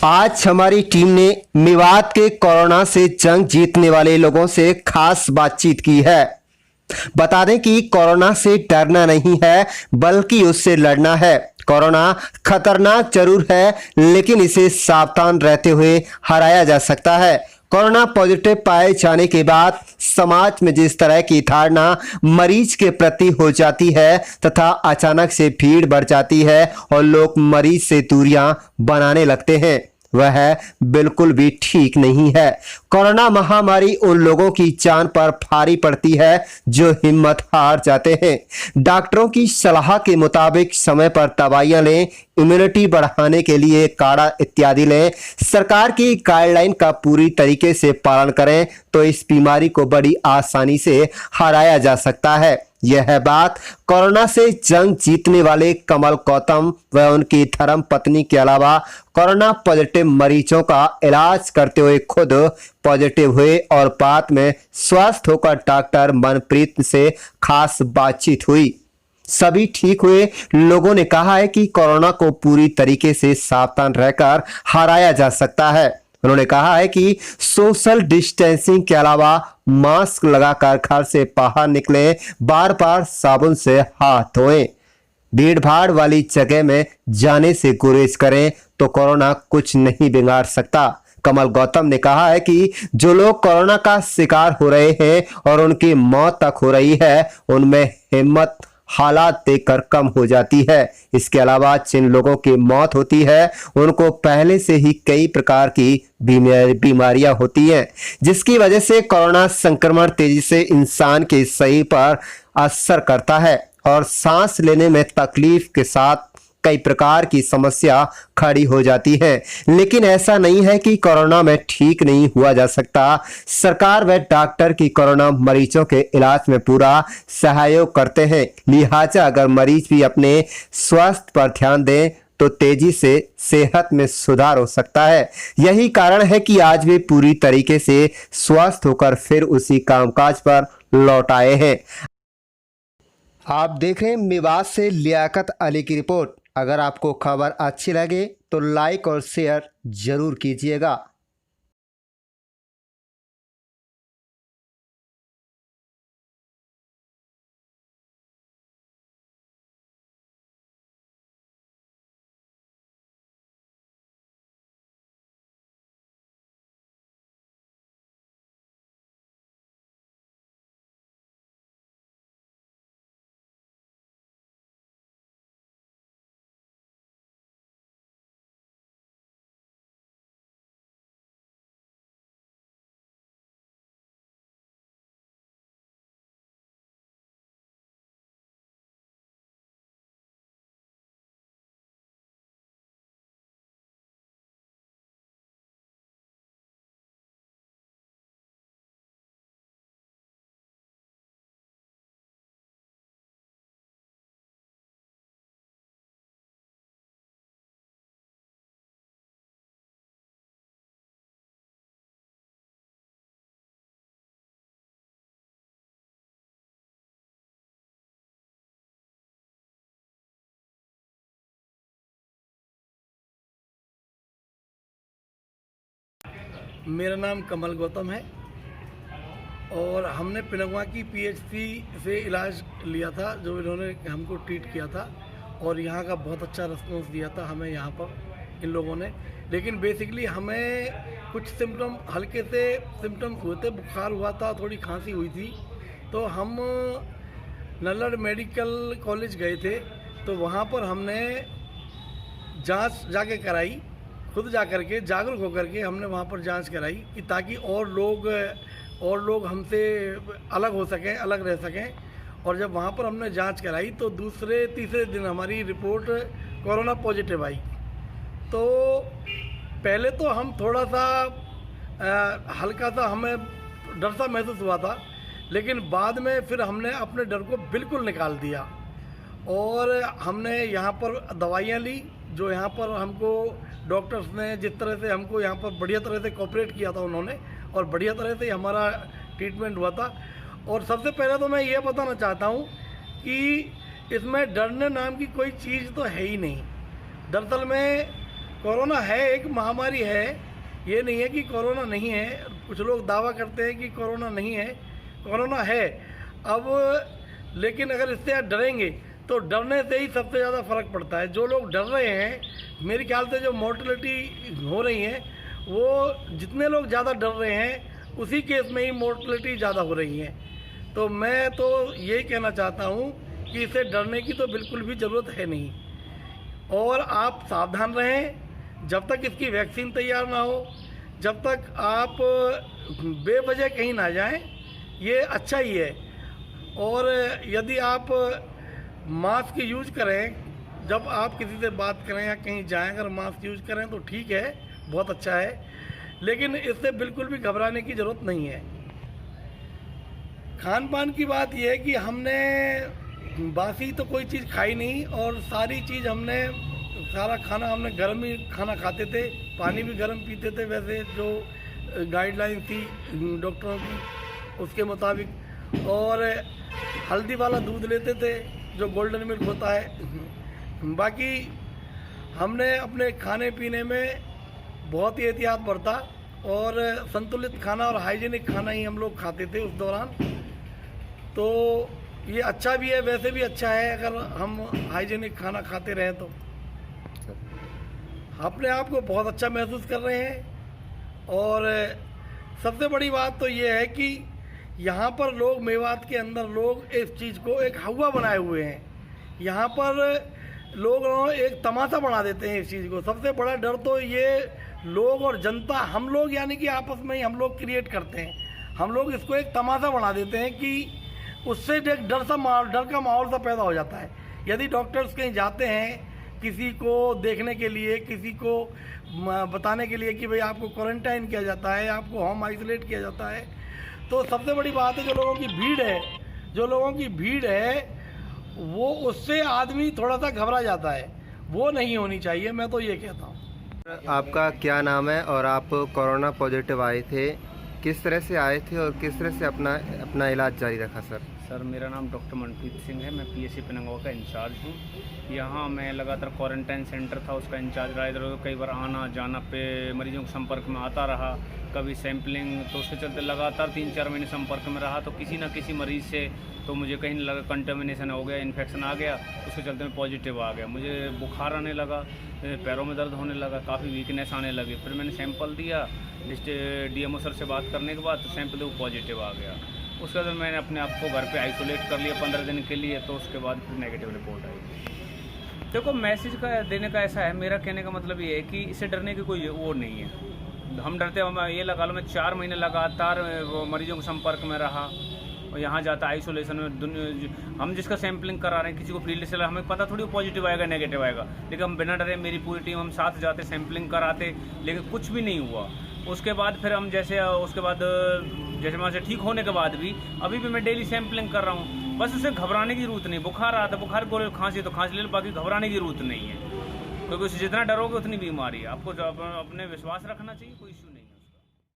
आज हमारी टीम ने मेवात के कोरोना से जंग जीतने वाले लोगों से खास बातचीत की है। बता दें कि कोरोना से डरना नहीं है बल्कि उससे लड़ना है। कोरोना खतरनाक जरूर है लेकिन इसे सावधान रहते हुए हराया जा सकता है। कोरोना पॉजिटिव पाए जाने के बाद समाज में जिस तरह की धारणा मरीज के प्रति हो जाती है तथा अचानक से भीड़ बढ़ जाती है और लोग मरीज से दूरियां बनाने लगते हैं, वह बिल्कुल भी ठीक नहीं है। कोरोना महामारी उन लोगों की जान पर भारी पड़ती है जो हिम्मत हार जाते हैं। डॉक्टरों की सलाह के मुताबिक समय पर दवाइयां लें, इम्यूनिटी बढ़ाने के लिए काढ़ा इत्यादि लें, सरकार की गाइडलाइन का पूरी तरीके से पालन करें तो इस बीमारी को बड़ी आसानी से हराया जा सकता है। यह बात कोरोना से जंग जीतने वाले कमल गौतम व उनकी धर्म पत्नी के अलावा कोरोना पॉजिटिव मरीजों का इलाज करते हुए खुद पॉजिटिव हुए और बाद में स्वस्थ होकर डॉक्टर मनप्रीत से खास बातचीत हुई। सभी ठीक हुए लोगों ने कहा है कि कोरोना को पूरी तरीके से सावधान रहकर हराया जा सकता है। उन्होंने कहा है कि सोशल डिस्टेंसिंग के अलावा मास्क लगाकर घर से बाहर निकलें, बार बार साबुन से हाथ धोएं, भीड़ भाड़ वाली जगह में जाने से गुरेज करें तो कोरोना कुछ नहीं बिगाड़ सकता। कमल गौतम ने कहा है कि जो लोग कोरोना का शिकार हो रहे हैं और उनकी मौत तक हो रही है उनमें हिम्मत हालात देखकर कम हो जाती है। इसके अलावा जिन लोगों की मौत होती है उनको पहले से ही कई प्रकार की बीमारियां होती हैं जिसकी वजह से कोरोना संक्रमण तेजी से इंसान के शरीर पर असर करता है और सांस लेने में तकलीफ के साथ कई प्रकार की समस्या खड़ी हो जाती है। लेकिन ऐसा नहीं है कि कोरोना में ठीक नहीं हुआ जा सकता। सरकार व डॉक्टर की कोरोना मरीजों के इलाज में पूरा सहयोग करते हैं। लिहाजा अगर मरीज भी अपने स्वास्थ्य पर ध्यान दें तो तेजी से सेहत में सुधार हो सकता है। यही कारण है कि आज वे पूरी तरीके से स्वस्थ होकर फिर उसी कामकाज पर लौट आए हैं। आप देख रहे हैं मेवात से लियाकत अली की रिपोर्ट। अगर आपको खबर अच्छी लगे तो लाइक और शेयर जरूर कीजिएगा। मेरा नाम कमल गौतम है और हमने पिनगवा की पीएचसी से इलाज लिया था, जो इन्होंने हमको ट्रीट किया था और यहाँ का बहुत अच्छा रिस्पॉन्स दिया था हमें यहाँ पर इन लोगों ने। लेकिन बेसिकली हमें कुछ सिम्टम, हल्के से सिम्टम्स हुए थे, बुखार हुआ था, थोड़ी खांसी हुई थी, तो हम नल्लड़ मेडिकल कॉलेज गए थे। तो वहाँ पर हमने जांच जाके कराई, खुद जा कर के जागरूक होकर के हमने वहाँ पर जांच कराई कि ताकि और लोग हमसे अलग हो सकें, अलग रह सकें। और जब वहाँ पर हमने जांच कराई तो दूसरे तीसरे दिन हमारी रिपोर्ट कोरोना पॉजिटिव आई। तो पहले तो हम थोड़ा सा हल्का सा हमें डर सा महसूस हुआ था, लेकिन बाद में फिर हमने अपने डर को बिल्कुल निकाल दिया और हमने यहाँ पर दवाइयाँ ली, जो यहाँ पर हमको डॉक्टर्स ने जिस तरह से हमको यहाँ पर बढ़िया तरह से कोऑपरेट किया था उन्होंने, और बढ़िया तरह से हमारा ट्रीटमेंट हुआ था। और सबसे पहले तो मैं ये बताना चाहता हूँ कि इसमें डरने नाम की कोई चीज़ तो है ही नहीं। दरअसल में कोरोना है, एक महामारी है, ये नहीं है कि कोरोना नहीं है। कुछ लोग दावा करते हैं कि कोरोना नहीं है, कोरोना है। अब लेकिन अगर इससे आप डरेंगे तो डरने से ही सबसे ज़्यादा फर्क पड़ता है। जो लोग डर रहे हैं, मेरे ख्याल से जो मोर्टलिटी हो रही है, वो जितने लोग ज़्यादा डर रहे हैं उसी केस में ही मोर्टलिटी ज़्यादा हो रही है। तो मैं तो यही कहना चाहता हूँ कि इससे डरने की तो बिल्कुल भी ज़रूरत है नहीं, और आप सावधान रहें जब तक इसकी वैक्सीन तैयार ना हो, जब तक आप बेवजह कहीं ना जाएं, ये अच्छा ही है। और यदि आप मास्क यूज करें, जब आप किसी से बात करें या कहीं जाएं, अगर मास्क यूज करें तो ठीक है, बहुत अच्छा है, लेकिन इससे बिल्कुल भी घबराने की ज़रूरत नहीं है। खान पान की बात यह है कि हमने बासी तो कोई चीज़ खाई नहीं, और सारी चीज़ सारा खाना हमने गर्म ही खाना खाते थे, पानी भी गर्म पीते थे। वैसे जो गाइडलाइन थी डॉक्टरों की उसके मुताबिक, और हल्दी वाला दूध लेते थे जो गोल्डन मिल्क होता है। बाकी हमने अपने खाने पीने में बहुत ही एहतियात बरता, और संतुलित खाना और हाइजीनिक खाना ही हम लोग खाते थे उस दौरान। तो ये अच्छा भी है, वैसे भी अच्छा है अगर हम हाइजीनिक खाना खाते रहें तो। अपने आप को बहुत अच्छा महसूस कर रहे हैं। और सबसे बड़ी बात तो ये है कि यहाँ पर लोग, मेवात के अंदर लोग इस चीज़ को एक हवा बनाए हुए हैं। यहाँ पर लोग एक तमाशा बना देते हैं इस चीज़ को। सबसे बड़ा डर तो ये लोग और जनता, हम लोग यानी कि आपस में ही हम लोग क्रिएट करते हैं। हम लोग इसको एक तमाशा बना देते हैं कि उससे एक डर का माहौल सा पैदा हो जाता है। यदि डॉक्टर्स कहीं जाते हैं किसी को देखने के लिए, किसी को बताने के लिए कि भाई आपको क्वारंटाइन किया जाता है, आपको होम आइसोलेट किया जाता है, तो सबसे बड़ी बात है जो लोगों की भीड़ है वो, उससे आदमी थोड़ा सा घबरा जाता है, वो नहीं होनी चाहिए। मैं तो ये कहता हूँ। आपका क्या नाम है और आप कोरोना पॉजिटिव आए थे, किस तरह से आए थे और किस तरह से अपना इलाज जारी रखा सर? सर मेरा नाम डॉक्टर मनप्रीत सिंह है, मैं पीएचसी पिनंगवा का इंचार्ज हूँ। यहाँ मैं लगातार क्वारंटाइन सेंटर था उसका इंचार्ज रहा। इधर कई बार आना जाना पे मरीजों के संपर्क में आता रहा, कभी सैंपलिंग, तो उसके चलते लगातार 3-4 महीने संपर्क में रहा। तो किसी न किसी मरीज़ से तो मुझे कहीं लगा कंटेमिनेशन हो गया, इन्फेक्शन आ गया, उसके चलते मैं पॉजिटिव आ गया। मुझे बुखार आने लगा, पैरों में दर्द होने लगा, काफ़ी वीकनेस आने लगी। फिर मैंने सैंपल दिया, डीएमओ सर से बात करने के बाद तो सैंपल वो पॉजिटिव आ गया। उसके बाद मैंने अपने आप को घर पे आइसोलेट कर लिया 15 दिन के लिए, तो उसके बाद फिर नेगेटिव रिपोर्ट आई। देखो मैसेज का देने का ऐसा है, मेरा कहने का मतलब ये है कि इससे डरने की कोई वो नहीं है। हम डरते, हम ये लगा लो मैं 4 महीने लगातार वो मरीजों के संपर्क में रहा, और यहाँ जाता आइसोलेशन में। हम जिसका सैंपलिंग करा रहे हैं किसी को फील्ड से, हमें पता थोड़ी पॉजिटिव आएगा नेगेटिव आएगा, लेकिन हम बिना डरे, मेरी पूरी टीम हम साथ जाते सैंपलिंग कराते, लेकिन कुछ भी नहीं हुआ। उसके बाद फिर हम जैसे वहाँ से ठीक होने के बाद भी अभी भी मैं डेली सैंपलिंग कर रहा हूँ। बस उसे घबराने की जरूरत नहीं। बुखार आता, बुखार को खांसी तो खांसी ले लो, बाकी घबराने की जरूरत नहीं है, क्योंकि उससे जितना डरोगे उतनी बीमारी है। आपको अपने विश्वास रखना चाहिए। कोई